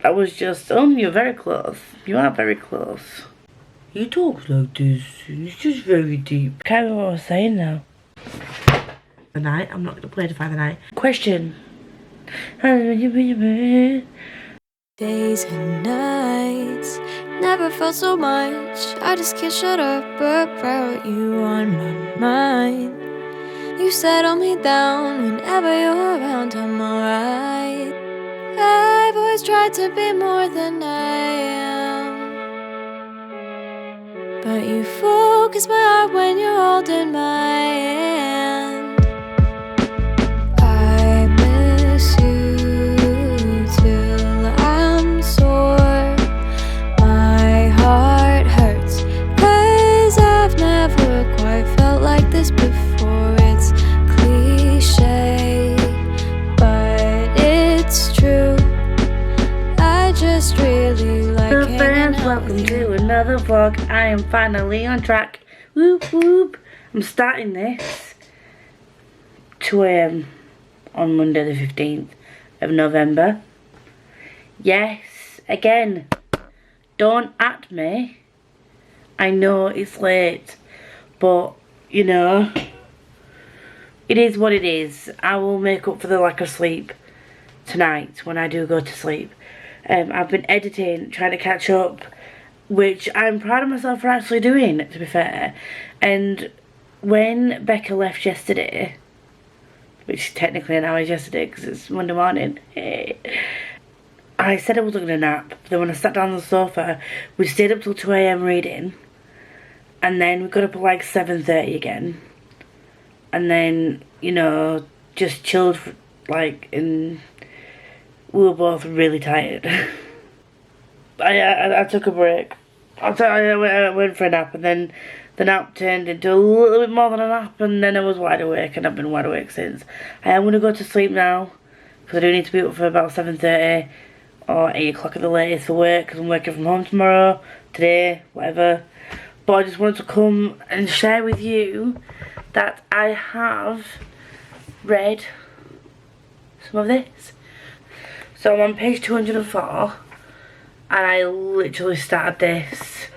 That was just, oh, you're very close. You are very close. You talk like this, and it's just very deep. I can't remember what I was saying now. The night, I'm not going to play Define the Night. Question. Days and nights, never felt so much. I just can't shut up about you on my mind. You settle me down whenever you're around, I'm alright. I've always tried to be more than I am, but you focus my heart when you're holding my hand. I miss you till I'm sore. My heart hurts, 'cause I've never quite felt like this before. It's cliche, but it's true. I just really like Hello friends, welcome to another vlog. I am finally on track. Whoop whoop. I'm starting this 2 AM on Monday the 15th of November. Yes, again, don't at me. I know it's late, but you know, it is what it is. I will make up for the lack of sleep tonight when I do go to sleep. I've been editing, trying to catch up, which I'm proud of myself for actually doing, to be fair. And when Becca left yesterday, which technically now is yesterday because it's Monday morning, I said I was going to nap. But then when I sat down on the sofa, we stayed up till 2 AM reading, and then we got up at like 7:30 again, and then, you know, just chilled for, like, and we were both really tired. I took a break. I went for a nap, and then the nap turned into a little bit more than a nap, and then I was wide awake, and I've been wide awake since. I am going to go to sleep now, because I do need to be up for about 7:30 or 8 o'clock at the latest for work, because I'm working from home tomorrow, today, whatever. But I just wanted to come and share with you that I have read some of this. So I'm on page 204, and I literally started this,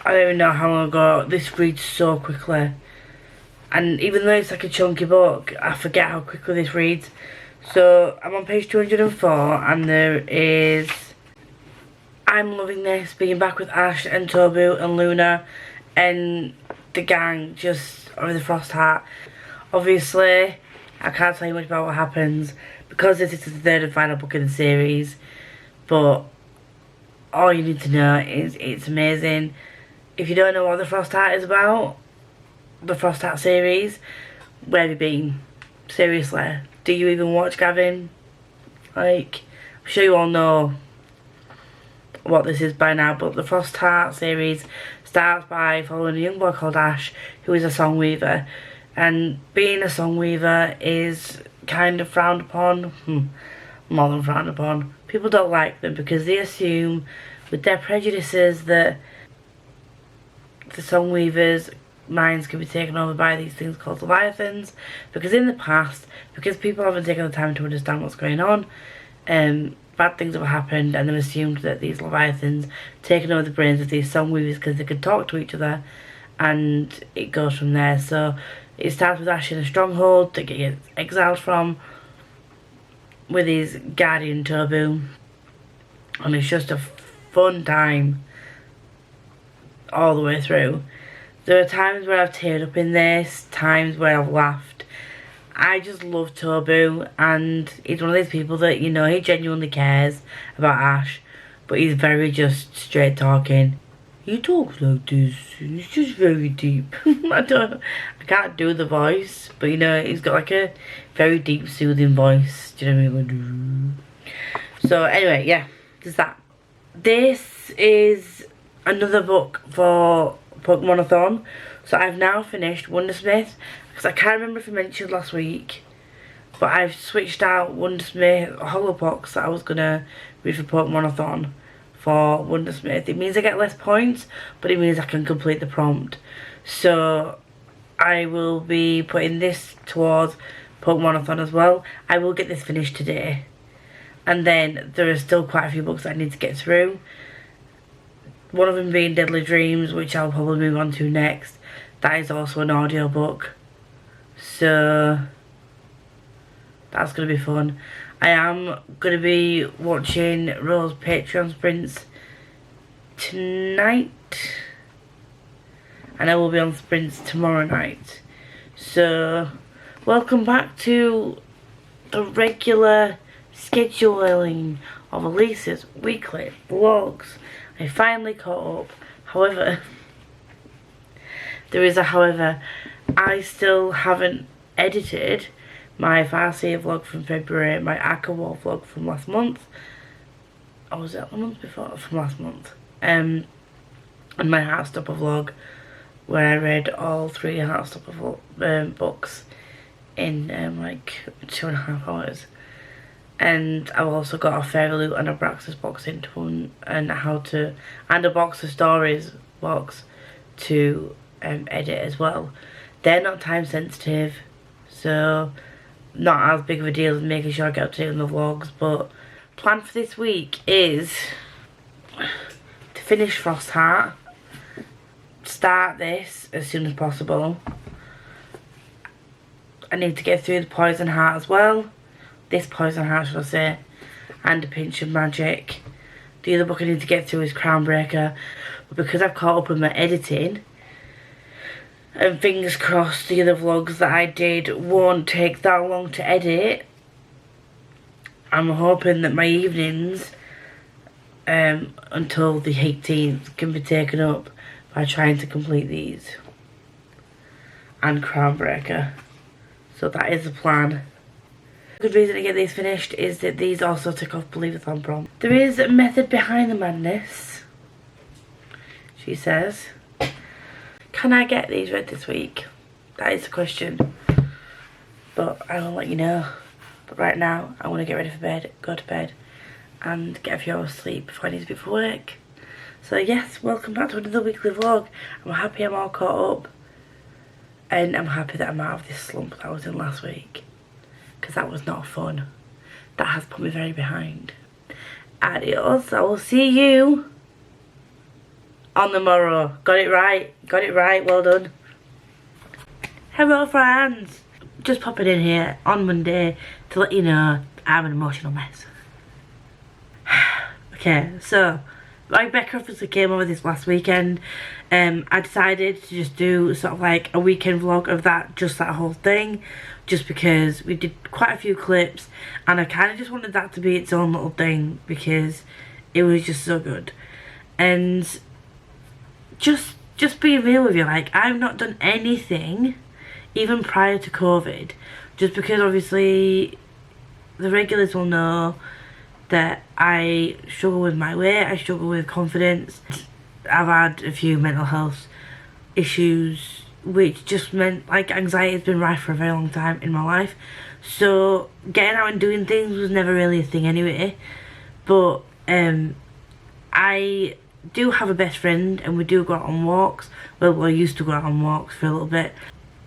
I don't even know how long ago. This reads so quickly, and even though it's like a chunky book, I forget how quickly this reads. So I'm on page 204, and there is I'm loving this, being back with Ash and Tobu and Luna and the gang just over the Frost Heart. Obviously, I can't tell you much about what happens because this is the third and final book in the series, but all you need to know is it's amazing. If you don't know what the Frost Heart is about, the Frost Heart series, where have you been? Seriously, do you even watch, Gavin? Like, I'm sure you all know what this is by now, but the Frost Heart series starts by following a young boy called Ash, who is a song weaver, and being a song weaver is kind of frowned upon, more than frowned upon. People don't like them because they assume with their prejudices that the song weavers' minds can be taken over by these things called leviathans, because in the past, because people haven't taken the time to understand what's going on, bad things have happened, and they've assumed that these leviathans taken over the brains of these song weavers because they can talk to each other, and it goes from there. So it starts with Ash in a stronghold that gets exiled from with his guardian Tobu, and it's just a fun time all the way through. There are times where I've teared up in this, times where I've laughed. I just love Tobu, and he's one of these people that, you know, he genuinely cares about Ash, but he's very just straight talking. He talks like this, and it's just very deep. I can't do the voice, but you know, he's got like a very deep, soothing voice. Do you know what I mean? So anyway, yeah, there's that. This is another book for Pokemonathon. So I've now finished Wondersmith, because I can't remember if I mentioned last week, but I've switched out Wondersmith Holopox that I was gonna read for Pokemonathon for Wondersmith. It means I get less points, but it means I can complete the prompt. So I will be putting this towards Pokemonathon as well. I will get this finished today. And then there are still quite a few books that I need to get through. One of them being Deadly Dreams, which I'll probably move on to next. That is also an audiobook. So that's going to be fun. I am going to be watching Rose Patreon sprints tonight. And I will be on sprints tomorrow night. So welcome back to the regular scheduling of Elisa's weekly vlogs. I finally caught up. However, there is a however. I still haven't edited my Farsi vlog from February, my Akawar vlog from last month. Or was it the month before? From last month. And my Heartstopper vlog, where I read all 3 Heartstopper books in like 2.5 hours. And I've also got a Fairy Loot and a Braxis box into one, and a Box of Stories box to edit as well. They're not time sensitive, so not as big of a deal as making sure I get up to date on the vlogs. But plan for this week is to finish Frost Heart, start this as soon as possible. I need to get through the Poison Heart as well. This Poison Heart, should I say, and A Pinch of Magic. The other book I need to get through is Crownbreaker, but because I've caught up with my editing, and fingers crossed the other vlogs that I did won't take that long to edit, I'm hoping that my evenings until the 18th can be taken up by trying to complete these and Crownbreaker. So that is the plan. A good reason to get these finished is that these also took off Readathon prom. There is a method behind the madness, she says. Can I get these read this week? That is the question. But I will let you know. But right now, I want to get ready for bed, go to bed, and get a few hours sleep before I need to be for work. So yes, welcome back to another weekly vlog. I'm happy I'm all caught up. And I'm happy that I'm out of this slump that I was in last week. Because that was not fun. That has put me very behind. Adios. I will see you on the morrow. Got it right. Got it right. Well done. Hello friends. Just popping in here on Monday to let you know I'm an emotional mess. Okay, so like Becca obviously came over this last weekend. I decided to just do sort of like a weekend vlog of that, just that whole thing, just because we did quite a few clips and I kind of just wanted that to be its own little thing because it was just so good. And just being real with you, like I've not done anything even prior to COVID, just because obviously the regulars will know that I struggle with my weight, I struggle with confidence. I've had a few mental health issues, which just meant like anxiety has been rife for a very long time in my life. So getting out and doing things was never really a thing anyway. But I do have a best friend and we do go out on walks. Well, I used to go out on walks for a little bit.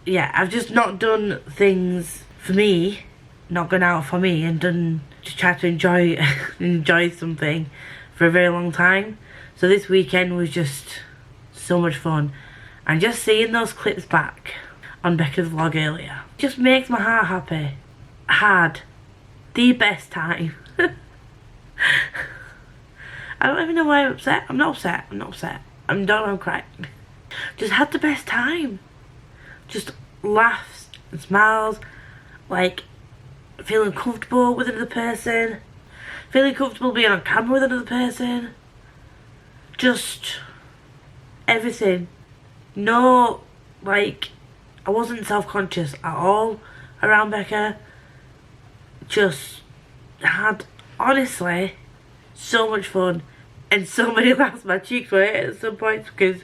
Yeah, I've just not done things for me, not gone out for me and done, just try to enjoy something for a very long time. So this weekend was just so much fun. And just seeing those clips back on Becca's vlog earlier just makes my heart happy. I had the best time. I don't even know why I'm upset. I'm not upset. I'm crying. Just had the best time. Just laughs and smiles, like feeling comfortable with another person, feeling comfortable being on camera with another person, just everything. No, like, I wasn't self-conscious at all around Becca. Just had, honestly, so much fun and so many laughs. My cheeks were hit at some points because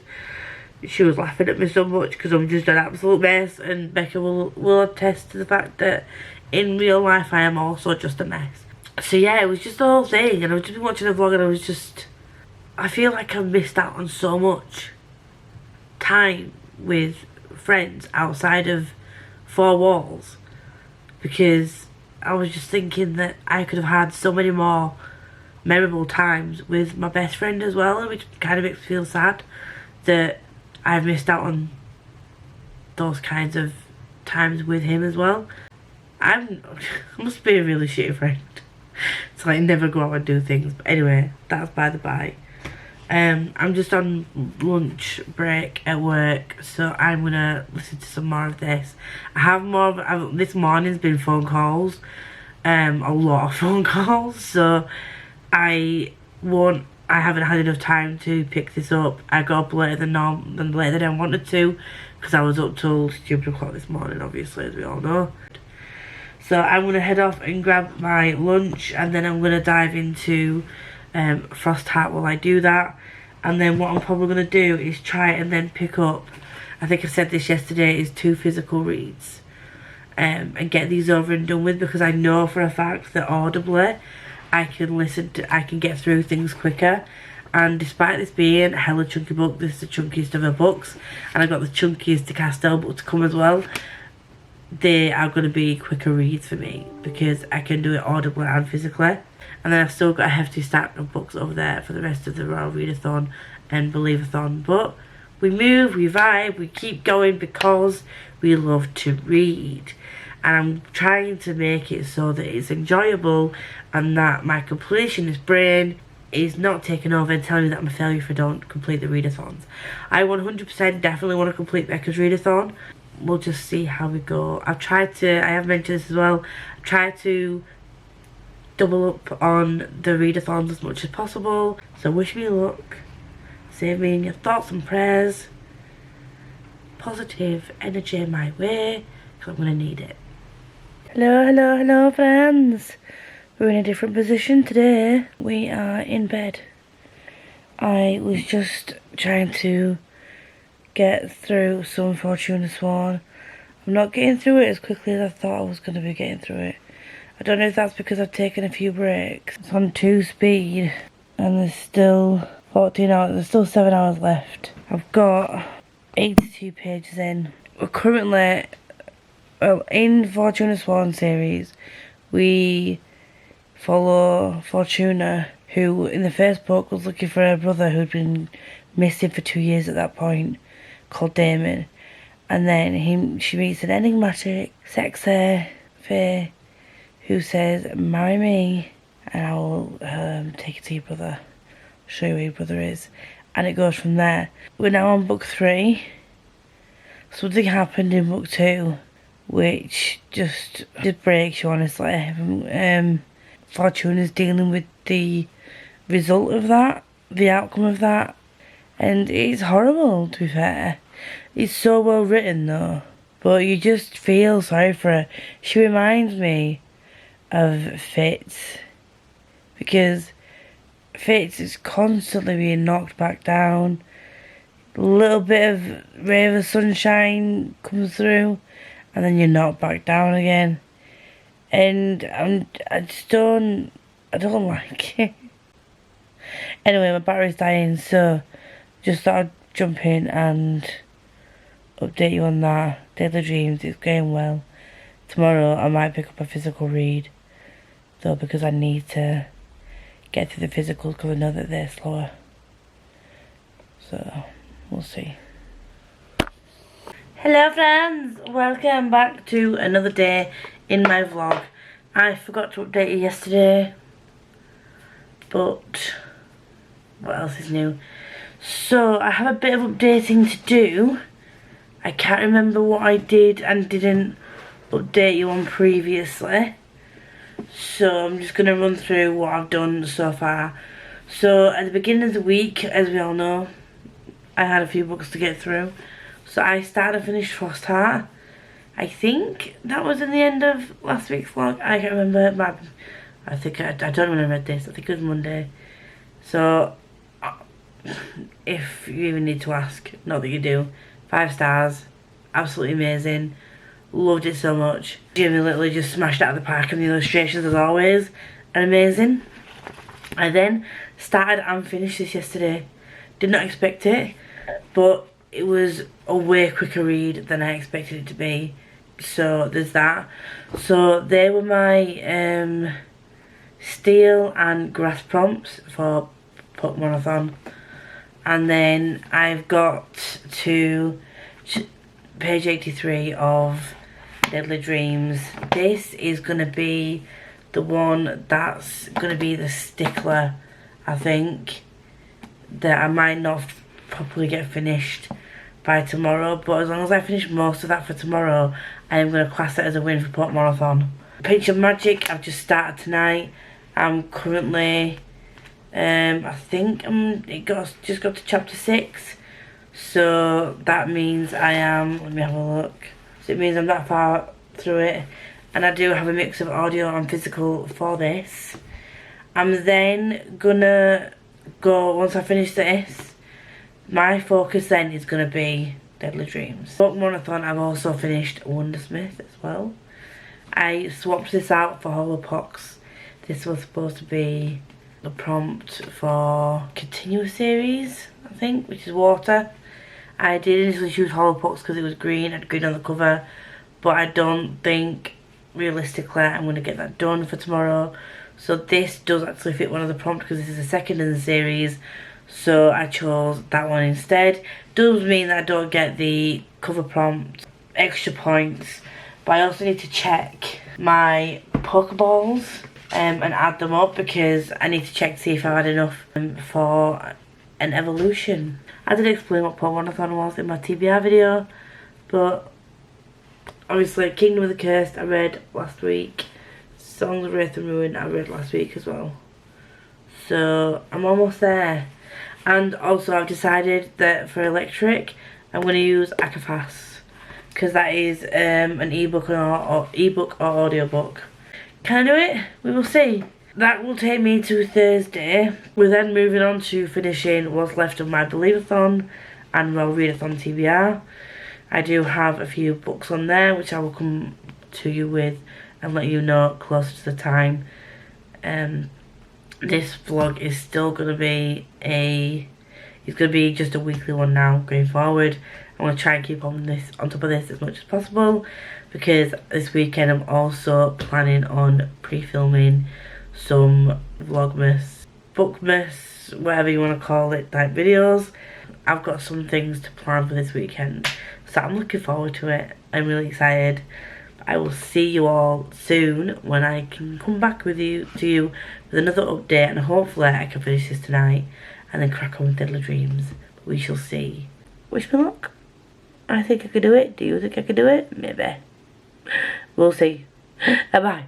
she was laughing at me so much because I'm just an absolute mess, and Becca will attest to the fact that in real life I am also just a mess. So yeah, it was just the whole thing, and I've just been watching a vlog and I feel like I've missed out on so much time with friends outside of 4 walls because I was just thinking that I could have had so many more memorable times with my best friend as well, which kind of makes me feel sad that I've missed out on those kinds of times with him as well. I must be a really shitty friend to like never go out and do things, but anyway, that's by the by. I'm just on lunch break at work, so I'm gonna listen to some more of this. I have more of, this morning's been phone calls, a lot of phone calls, so I haven't had enough time to pick this up. I got up later than I wanted to, because I was up till stupid o'clock this morning, obviously, as we all know. So I'm gonna head off and grab my lunch, and then I'm gonna dive into Frost Heart while I do that. And then what I'm probably going to do is try and then pick up, I think I said this yesterday, is 2 physical reads. And get these over and done with, because I know for a fact that audibly I can get through things quicker. And despite this being a hella chunky book, this is the chunkiest of her books, and I've got the chunkiest Castell book to come as well. They are going to be quicker reads for me, because I can do it audibly and physically. And then I've still got a hefty stack of books over there for the rest of the Royal Readathon and Believathon. But we move, we vibe, we keep going because we love to read. And I'm trying to make it so that it's enjoyable and that my completionist brain is not taking over and telling me that I'm a failure if I don't complete the readathons. I 100% definitely want to complete Becca's readathon. We'll just see how we go. I have mentioned this as well, I've tried to double up on the readathons as much as possible. So wish me luck. Save me in your thoughts and prayers. Positive energy my way, because I'm going to need it. Hello friends. We're in a different position today. We are in bed. I was just trying to get through some Fortuna Sworn. I'm not getting through it as quickly as I thought I was going to be getting through it. I don't know if that's because I've taken a few breaks. It's on 2 speed and there's still 14 hours, there's still 7 hours left. I've got 82 pages in. We're currently, well, in Fortuna Sworn series, we follow Fortuna, who in the first book was looking for her brother who'd been missing for 2 years at that point, called Damon. And then she meets an enigmatic, sexy fae who says, marry me and I will take you to your brother, show you where your brother is. And it goes from there. We're now on book 3. Something happened in book 2 which just breaks you, honestly. Fortuna's dealing with the result of that, the outcome of that, and it's horrible, to be fair. It's so well written though, but you just feel sorry for her. She reminds me of Fitz, because Fitz is constantly being knocked back down. A little bit of ray of sunshine comes through and then you're knocked back down again, and I don't like it. Anyway, my battery's dying, so just thought I'd jump in and update you on that. Daily Dreams, it's going well. Tomorrow I might pick up a physical read though, because I need to get through the physicals, because I know that they're slower. So we'll see. Hello friends, welcome back to another day in my vlog. I forgot to update you yesterday, but what else is new? So I have a bit of updating to do. I can't remember what I did and didn't update you on previously, so I'm just going to run through what I've done so far. So at the beginning of the week, as we all know, I had a few books to get through. So I started and finished Frost Heart. I think that was in the end of last week's vlog. I can't remember. I don't know when I read this. I think it was Monday. So if you even need to ask, not that you do, 5 stars, absolutely amazing, loved it so much. Jimmy literally just smashed it out of the park, and the illustrations as always are amazing. I then started and finished this yesterday. Did not expect it, but it was a way quicker read than I expected it to be. So there's that. So they were my steel and grass prompts for Pokemon-a-thon. And then I've got to page 83 of Deadly Dreams. This is going to be the one that's going to be the stickler, I think, that I might not properly get finished by tomorrow, but as long as I finish most of that for tomorrow, I am going to class it as a win for Pokemon-a-thon. Pinch of Magic, I've just started tonight. I'm currently, I think just got to chapter 6, so that means I am, let me have a look, so it means I'm that far through it, and I do have a mix of audio and physical for this. I'm then gonna go, once I finish this, my focus then is going to be Deadly Dreams. Pokemon-a-thon, I've also finished Wondersmith as well. I swapped this out for Holopox. This was supposed to be the prompt for continuous series, I think, which is water. I did initially choose Holopox because it was green, I had green on the cover, but I don't think, realistically, I'm going to get that done for tomorrow. So this does actually fit one of the prompts because this is the second in the series. So I chose that one instead. Does mean that I don't get the cover prompt extra points, but I also need to check my Pokeballs and add them up because I need to check to see if I've had enough for an evolution. I did explain what Pokemon-a-thon was in my TBR video, but obviously Kingdom of the Cursed I read last week. Songs of Wraith and Ruin I read last week as well. So I'm almost there. And also I've decided that for electric, I'm going to use Akafas, because that is an ebook or audiobook. Can I do it? We will see. That will take me to Thursday. We're then moving on to finishing what's left of my Readathon and my Readathon TBR. I do have a few books on there which I will come to you with and let you know closer to the time. This vlog is still going to be it's going to be just a weekly one now going forward. I'm going to try and keep on top of this as much as possible, because this weekend I'm also planning on pre-filming some vlogmas, bookmas, whatever you want to call it, type videos. I've got some things to plan for this weekend, so I'm looking forward to it. I'm really excited. I will see you all soon when I can come back to you with another update, and hopefully I can finish this tonight and then crack on with Deadly Dreams. We shall see. Wish me luck. I think I could do it. Do you think I could do it? Maybe. We'll see. Bye.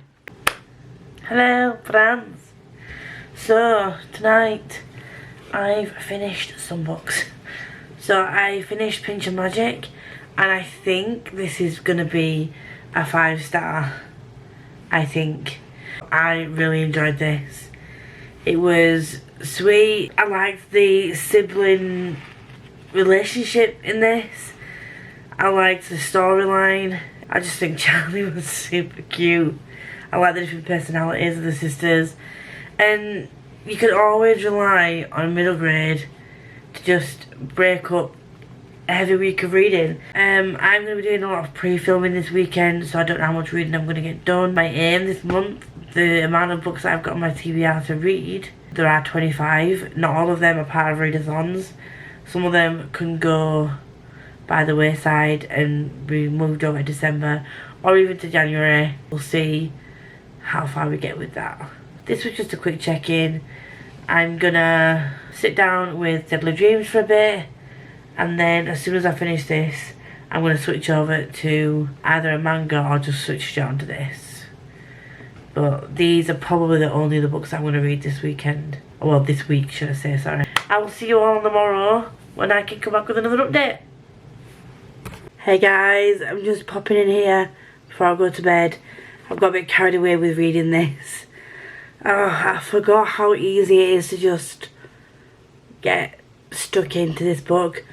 Hello, friends. So, tonight I've finished some books. So, I finished Pinch of Magic, and I think this is going to be a 5-star. I think. I really enjoyed this. It was sweet. I liked the sibling relationship in this. I liked the storyline. I just think Charlie was super cute. I like the different personalities of the sisters. And you can always rely on middle grade to just break up a heavy week of reading. I'm going to be doing a lot of pre-filming this weekend, so I don't know how much reading I'm going to get done. My aim this month, the amount of books I've got on my TBR to read, there are 25. Not all of them are part of readathons. Some of them can go by the wayside and be moved over to December or even to January. We'll see how far we get with that. This was just a quick check-in. I'm gonna sit down with Deadly Dreams for a bit, and then as soon as I finish this, I'm gonna switch over to either a manga or just switch straight onto this. But these are probably the only other books I'm gonna read this weekend. Well, this week, should I say, sorry. I will see you all tomorrow when I can come back with another update. Hey guys, I'm just popping in here before I go to bed. I've got a bit carried away with reading this. Oh, I forgot how easy it is to just get stuck into this book.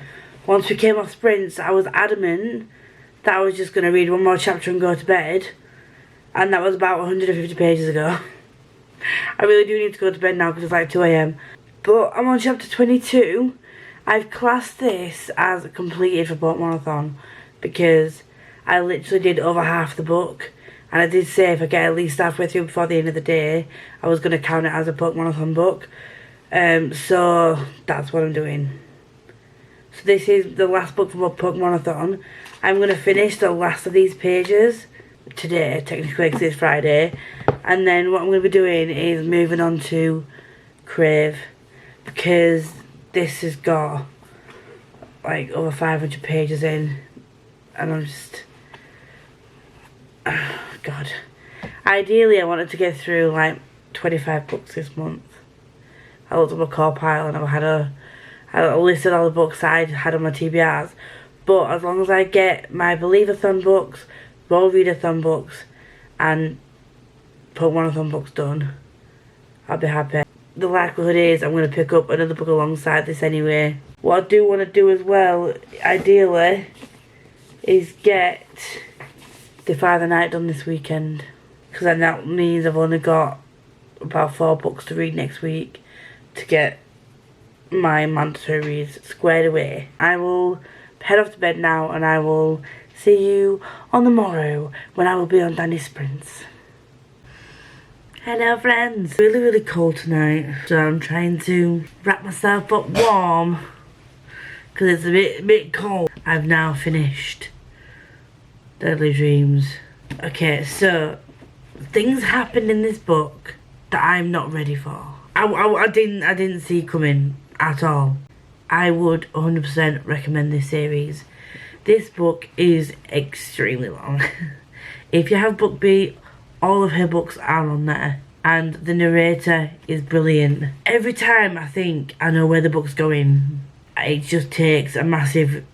Once we came off sprints, I was adamant that I was just going to read one more chapter and go to bed. And that was about 150 pages ago. I really do need to go to bed now because it's like 2 AM. But I'm on chapter 22. I've classed this as completed for Pokemon-a-thon because I literally did over half the book. And I did say if I get at least halfway through before the end of the day, I was going to count it as a Pokemon-a-thon book. So that's what I'm doing. So this is the last book from a Pokemon-a-thon. I'm going to finish the last of these pages today, technically, because it's Friday. And then what I'm going to be doing is moving on to Crave, because this has got like over 500 pages in, and I'm just... God. Ideally, I wanted to get through like 25 books this month. I looked at my core pile and I listed all the books I had on my TBRs. But as long as I get my Readathon books, Readathon books, and Pokemon-a-thon books done, I'll be happy. The likelihood is I'm going to pick up another book alongside this anyway. What I do want to do as well, ideally, is get Defy the Night done this weekend, because then that means I've only got about 4 books to read next week to get my mandatory reads squared away. I will head off to bed now, and I will see you on the morrow when I will be on Danny Sprints. Hello friends! It's really cold tonight, so I'm trying to wrap myself up warm because it's a bit cold. I've now finished Deadly Dreams. Okay, so things happened in this book that I'm not ready for. I didn't see coming at all. I would 100% recommend this series. This book is extremely long. If you have BookBeat, all of her books are on there, and the narrator is brilliant. Every time I think I know where the book's going, it just takes a massive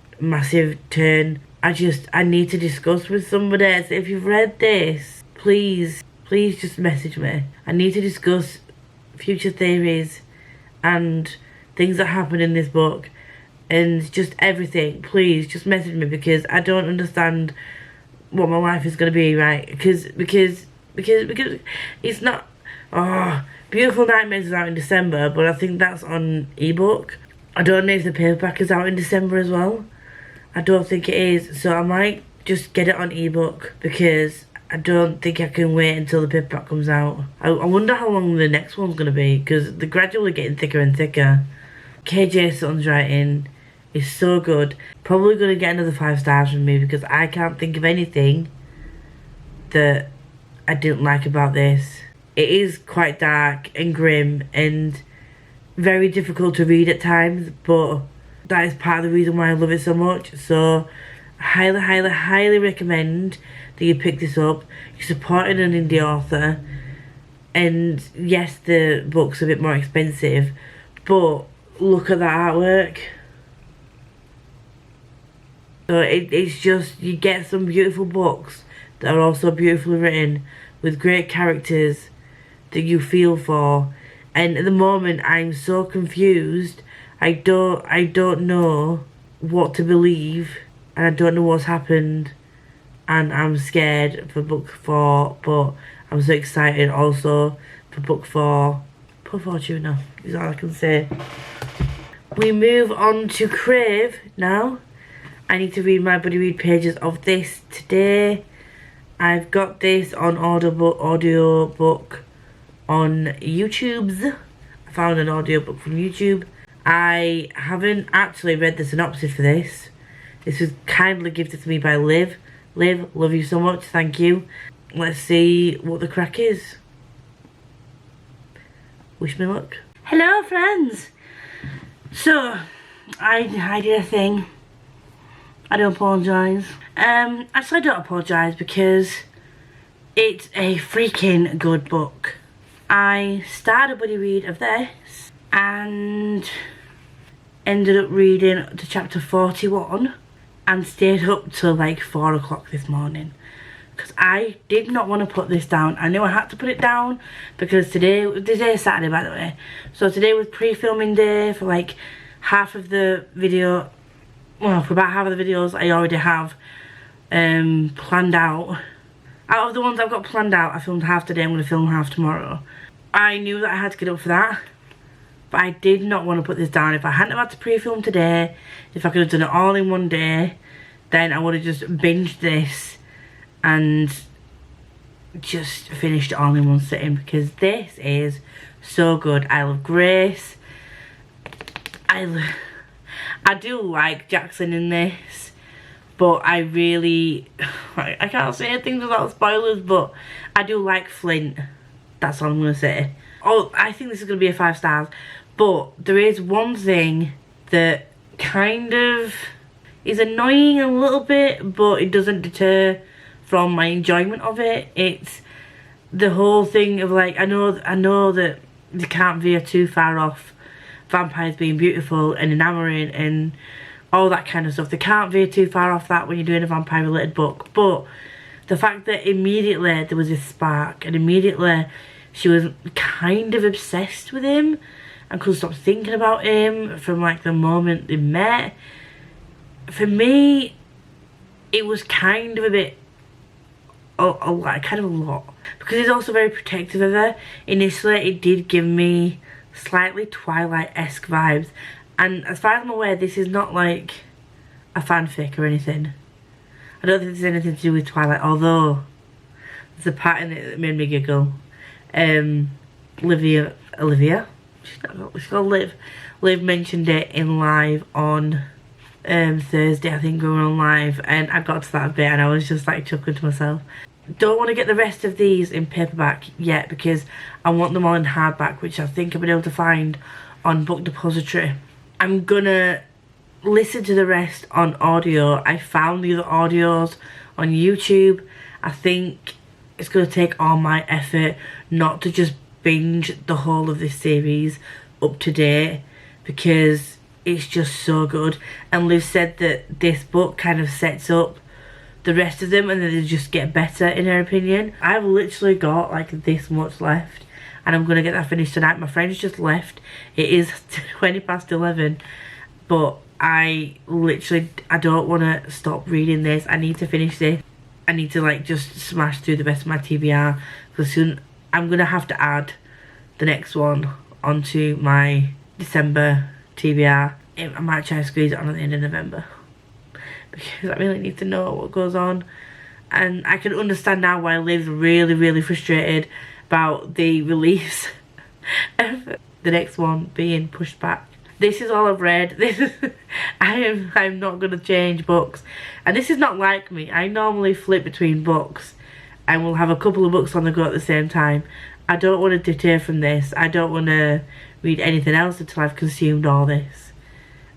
turn. I need to discuss with somebody. So if you've read this, please just message me. I need to discuss future theories and things that happen in this book and just everything. Please just message me, because I don't understand what my life is going to be, right? Because it's not... Oh, Beautiful Nightmares is out in December, but I think that's on ebook. I don't know if the paperback is out in December as well. I don't think it is, so I might just get it on ebook, because I don't think I can wait until the paperback comes out. I wonder how long the next one's going to be, because they're gradually getting thicker and thicker. KJ Sutton's writing is so good. Probably going to get another 5 stars from me, because I can't think of anything that I didn't like about this. It is quite dark and grim and very difficult to read at times, but that is part of the reason why I love it so much. So I highly recommend that you pick this up. You're supporting an indie author, and yes, the book's a bit more expensive, but look at that artwork. So it's just, you get some beautiful books that are also beautifully written with great characters that you feel for. And at the moment I'm so confused. I don't know what to believe, and I don't know what's happened, and I'm scared for book 4, but I'm so excited also for book 4. Poor Fortuna is all I can say. We move on to Crave now. I need to read my buddy read pages of this today. I've got this on audiobook on YouTube's. I found an audiobook from YouTube. I haven't actually read the synopsis for this. This was kindly gifted to me by Liv. Liv, love you so much, thank you. Let's see what the crack is. Wish me luck. Hello friends! So, I did a thing. I do apologise. Actually I don't apologise, because it's a freaking good book. I started a buddy read of this and ended up reading to chapter 41 and stayed up till like 4 o'clock this morning, because I did not want to put this down. I knew I had to put it down because today is Saturday, by the way, so today was pre-filming day for like half of the video. Well, for about half of the videos I already have planned out. Out of the ones I've got planned out, I filmed half today, I'm going to film half tomorrow. I knew that I had to get up for that, but I did not want to put this down. If I hadn't have had to pre-film today, if I could have done it all in one day, then I would have just binged this and just finished it all in one sitting, because this is so good. I love Grace. I do like Jackson in this, but I can't say things without spoilers, but I do like Flint. That's all I'm going to say. Oh, I think this is going to be a 5 stars, but there is one thing that kind of is annoying a little bit, but it doesn't deter from my enjoyment of it. It's the whole thing of, like, I know that you can't veer too far off vampires being beautiful and enamouring and all that kind of stuff. They can't veer too far off that when you're doing a vampire related book. But the fact that immediately there was this spark and immediately she was kind of obsessed with him and couldn't stop thinking about him from like the moment they met, for me it was kind of a bit kind of a lot, because he's also very protective of her. Initially it did give me slightly Twilight-esque vibes, and as far as I'm aware this is not like a fanfic or anything. I don't think there's anything to do with Twilight, although there's a part in it that made me giggle. Olivia, she's called Liv. Liv mentioned it in live on Thursday, I think we were on live, and I got to that bit and I was just like chuckling to myself. Don't want to get the rest of these in paperback yet, because I want them all in hardback, which I think I've been able to find on Book Depository. I'm gonna listen to the rest on audio. I found the other audios on YouTube. I think it's gonna take all my effort not to just binge the whole of this series up to date, because it's just so good. And Liv said that this book kind of sets up the rest of them and then they just get better, in her opinion. I've literally got like this much left and I'm gonna get that finished tonight. My friend's just left. It is 20 past 11, but I don't want to stop reading this. I need to finish this. I need to like just smash through the rest of my TBR, because soon I'm gonna have to add the next one onto my December TBR. I might try to squeeze it on at the end of November, because I really need to know what goes on. And I can understand now why Liv's really frustrated about the release of the next one being pushed back. This is all I've read. I'm not going to change books. And this is not like me. I normally flip between books and we'll have a couple of books on the go at the same time. I don't want to deter from this. I don't want to read anything else until I've consumed all this.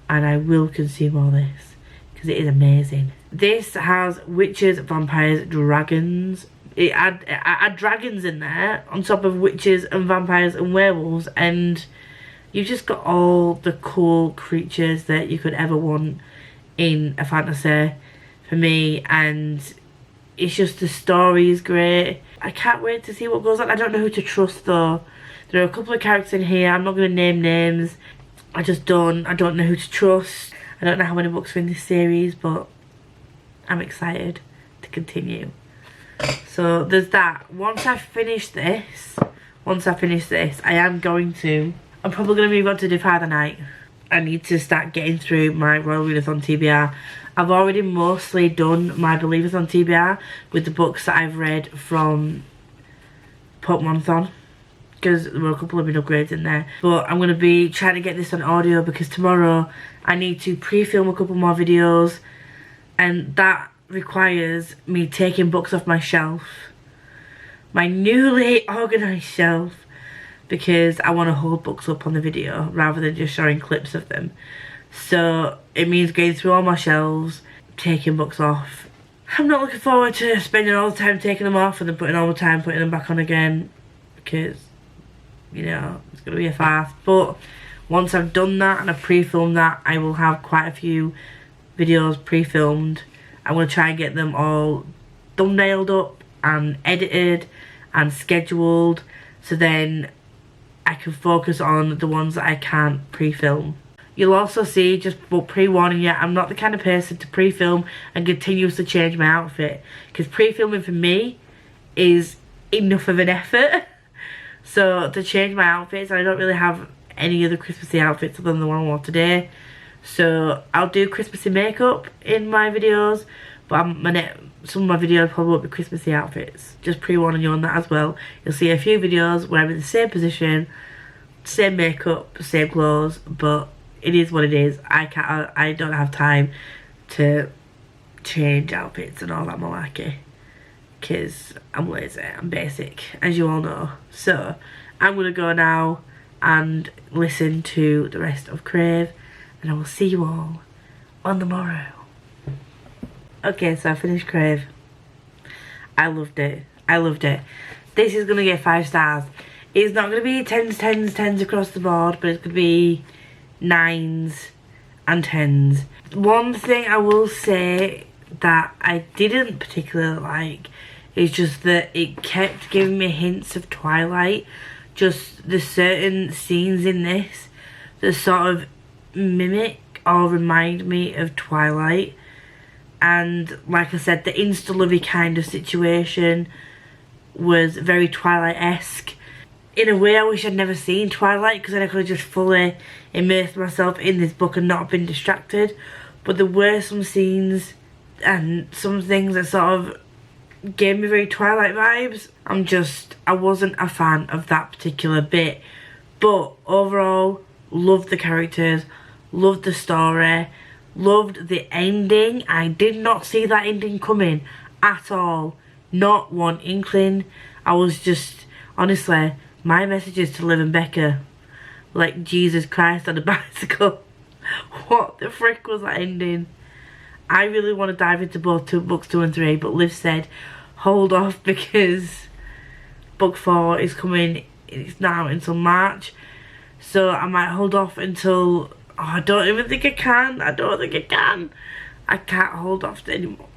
And I will consume all this, because it is amazing. This has witches, vampires, dragons. It had dragons in there on top of witches and vampires and werewolves, and you've just got all the cool creatures that you could ever want in a fantasy for me. And it's just, the story is great. I can't wait to see what goes on. I don't know who to trust though. There are a couple of characters in here. I'm not going to name names. I don't know who to trust. I don't know how many books are in this series, but I'm excited to continue. So there's that. Once I finish this, I'm probably going to move on to Defy the Night. I need to start getting through my Royal Readathon TBR. I've already mostly done my Believathon TBR with the books that I've read from Pokemon-thon, because there were a couple of mini upgrades in there. But I'm going to be trying to get this on audio, because tomorrow I need to pre-film a couple more videos, and that requires me taking books off my shelf, my newly organised shelf, because I want to hold books up on the video rather than just showing clips of them. So it means going through all my shelves, taking books off. I'm not looking forward to spending all the time taking them off and then putting all the time putting them back on again, because, you know, it's going to be a farce. But once I've done that and I've pre-filmed that, I will have quite a few videos pre-filmed. I'm going to try and get them all thumbnailed up and edited and scheduled, so then I can focus on the ones that I can't pre-film. You'll also see, just pre-warning you, I'm not the kind of person to pre-film and continuously change my outfit, because pre-filming for me is enough of an effort. So to change my outfits, I don't really have any other Christmassy outfits other than the one I wore today. So I'll do Christmassy makeup in my videos, but some of my videos probably won't be Christmassy outfits. Just pre-warning you on that as well. You'll see a few videos where I'm in the same position, same makeup, same clothes, but it is what it is. I don't have time to change outfits and all that malarkey, because I'm lazy, I'm basic, as you all know. So I'm gonna go now and listen to the rest of Crave, and I will see you all on the morrow. Okay, so I finished Crave. I loved it. I loved it. This is gonna get 5 stars. It's not gonna be 10s, 10s, 10s across the board, but it's gonna be 9s and 10s. One thing I will say that I didn't particularly like is just that it kept giving me hints of Twilight. Just the certain scenes in this that sort of mimic or remind me of Twilight. And like I said, the insta-lovey kind of situation was very Twilight-esque. In a way, I wish I'd never seen Twilight, because then I could have just fully immersed myself in this book and not been distracted. But there were some scenes and some things that sort of gave me very Twilight vibes. I wasn't a fan of that particular bit. But overall, loved the characters, loved the story, loved the ending. I did not see that ending coming at all. Not one inkling. I was just, honestly, my message is to Liv and Becca, like Jesus Christ on a bicycle. What the frick was that ending? I really want to dive into both books 2 and 3, but Liv said hold off because book 4 is coming. It's not out until March, so I might hold off until, I don't even think I can. I don't think I can. I can't hold off anymore.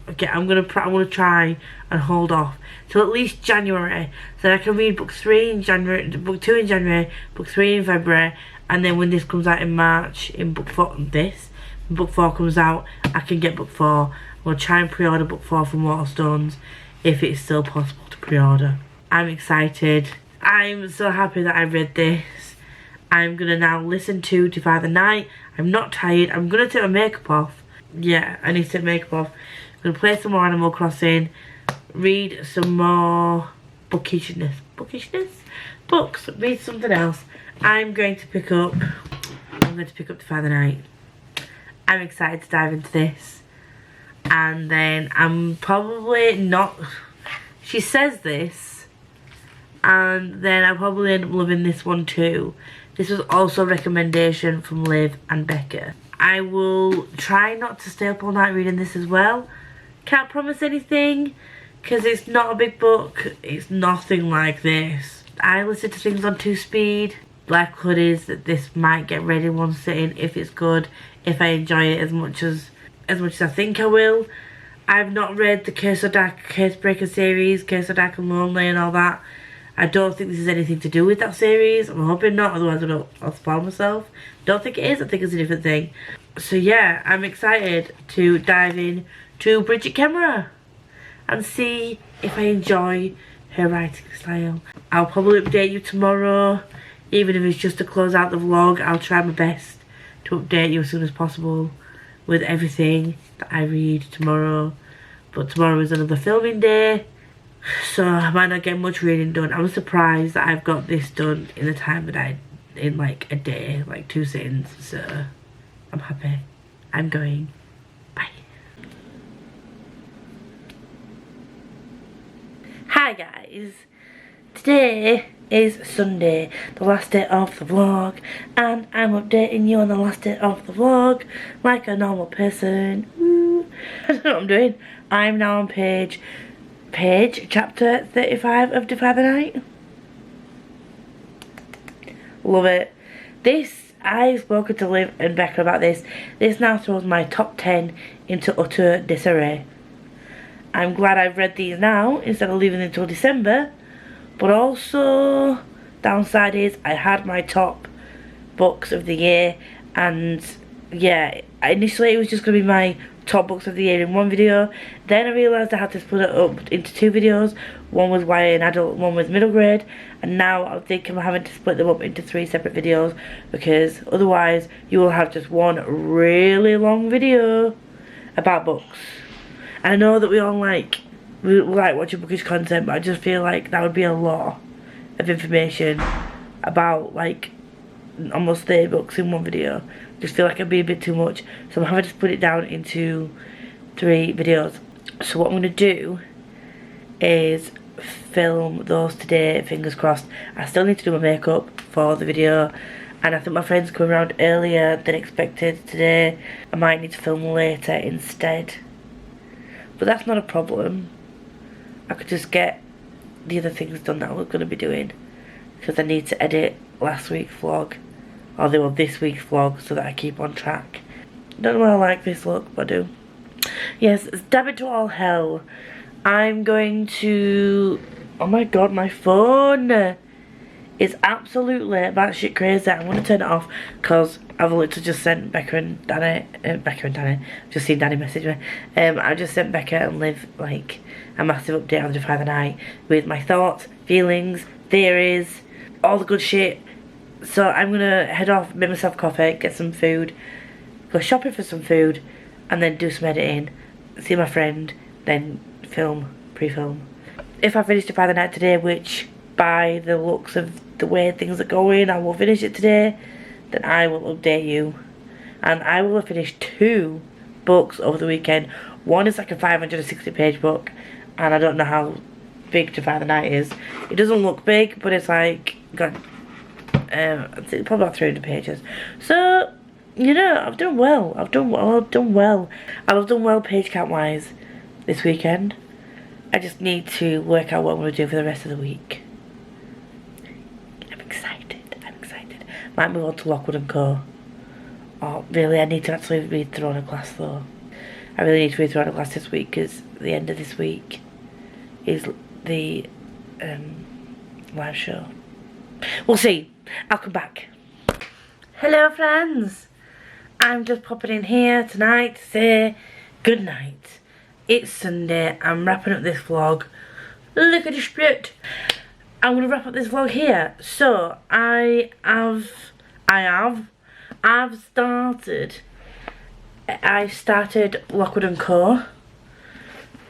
Okay, I'm gonna try and hold off till at least January, so I can read book 3 in January, book 2 in January, book 3 in February, and then when this comes out in March, in book 4, when book 4 comes out, I can get book 4. I'm gonna try and pre-order book 4 from Waterstones if it's still possible to pre-order. I'm excited. I'm so happy that I read this. I'm gonna now listen to Defy the Night. I'm not tired. I'm gonna take my makeup off. Yeah, I need to take makeup off. I'm gonna play some more Animal Crossing, read some more bookishness, books, read something else. I'm going to pick up Defy the Night. I'm excited to dive into this, and then I'm probably not, she says this, and then I'll probably end up loving this one too. This was also a recommendation from Liv and Becca. I will try not to stay up all night reading this as well. Can't promise anything, because it's not a big book. It's nothing like this. I listen to things on 2 speed. Likelihood is that this might get read in one sitting if it's good, if I enjoy it as much as I think I will. I've not read the Cursebreaker series, Curse of Dark and Lonely and all that. I don't think this is anything to do with that series. I'm hoping not, otherwise I'll spoil myself. Don't think it is, I think it's a different thing. So yeah, I'm excited to dive in to Bridget Kemmerer and see if I enjoy her writing style. I'll probably update you tomorrow, even if it's just to close out the vlog. I'll try my best to update you as soon as possible with everything that I read tomorrow. But tomorrow is another filming day, so I might not get much reading done. I'm surprised that I've got this done in the time that in like a day, like 2 sittings, so I'm happy. I'm going. Bye. Hi guys. Today is Sunday, the last day of the vlog, and I'm updating you on the last day of the vlog like a normal person. Woo. I don't know what I'm doing. I'm now on page chapter 35 of Defy the Night. Love it. This, I've spoken to Liv and Becca about this. This now throws my top 10 into utter disarray. I'm glad I've read these now instead of leaving them until December. But also, downside is I had my top books of the year, and yeah, initially it was just going to be my top books of the year in one video. Then I realised I had to split it up into 2 videos. One was YA and adult, one was middle grade. And now I think I'm having to split them up into 3 separate videos, because otherwise you will have just one really long video about books. And I know that we like watching bookish content, but I just feel like that would be a lot of information about like almost 30 books in one video. Just feel like it'd be a bit too much, so I'm having to split it down into 3 videos. So what I'm going to do is film those today, fingers crossed. I still need to do my makeup for the video, and I think my friend's coming around earlier than expected today. I might need to film later instead, but that's not a problem. I could just get the other things done that I was going to be doing, because I need to edit last week's vlog, or this week's vlog, so that I keep on track. Don't know why I like this look, but I do. Yes, damn it to all hell. I'm going to... Oh my god, my phone is absolutely batshit crazy. I'm going to turn it off, because I've literally just sent Becca and Danny, just seen Danny message me. I just sent Becca and Liv like a massive update on Defy the Night with my thoughts, feelings, theories, all the good shit. So I'm gonna head off, make myself coffee, get some food, go shopping for some food, and then do some editing, see my friend, then film, pre-film. If I finish Defy the Night today, which by the looks of the way things are going, I will finish it today, then I will update you. And I will have finished 2 books over the weekend. One is like a 560 page book, and I don't know how big Defy the Night is. It doesn't look big, but it's like got probably about 300 pages. So, you know, I've done well. I've done well page count wise this weekend. I just need to work out what I'm going to do for the rest of the week. I'm excited. Might move on to Lockwood & Co. Oh, really, I need to actually read Throne of Glass though. I really need to read Throne of Glass this week, because the end of this week is the live show. We'll see. I'll come back. Hello friends. I'm just popping in here tonight to say good night. It's Sunday. I'm wrapping up this vlog. Look at the Scribd. I'm going to wrap up this vlog here. So I've started Lockwood & Co.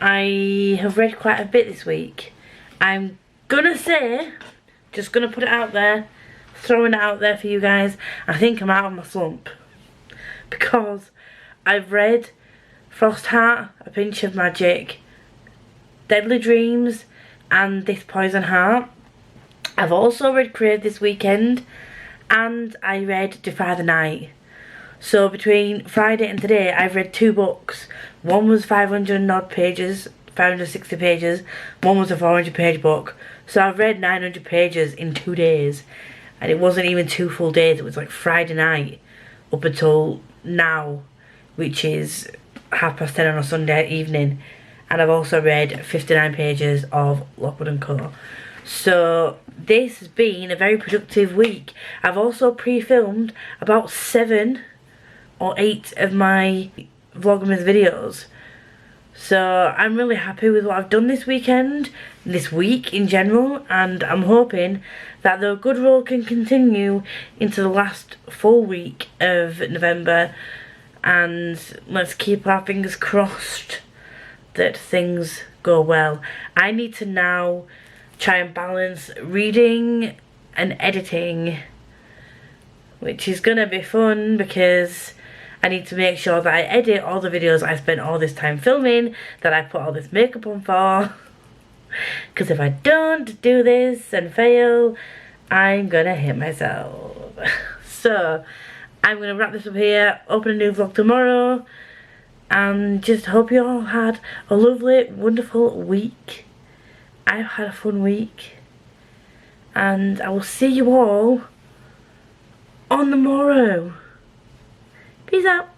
I have read quite a bit this week. I'm gonna say, just gonna put it out there, throwing it out there for you guys, I think I'm out of my slump, because I've read Frost Heart, A Pinch of Magic, Deadly Dreams, and This Poison Heart. I've also read Crave this weekend, and I read Defy the Night. So between Friday and today, I've read 2 books. One was 500 and odd pages, 560 pages. One was a 400 page book. So I've read 900 pages in 2 days. And it wasn't even 2 full days. It was like Friday night up until now, which is 10:30 on a Sunday evening. And I've also read 59 pages of Lockwood & Co. So this has been a very productive week. I've also pre-filmed about 7 or 8 of my Vlogmas videos. So I'm really happy with what I've done this weekend, this week in general, and I'm hoping that the good roll can continue into the last full week of November, and let's keep our fingers crossed that things go well. I need to now try and balance reading and editing, which is gonna be fun, because I need to make sure that I edit all the videos I spent all this time filming, that I put all this makeup on for. Because if I don't do this and fail, I'm gonna hit myself. So I'm gonna wrap this up here, open a new vlog tomorrow, and just hope you all had a lovely, wonderful week. I've had a fun week, and I will see you all on the morrow. Peace out.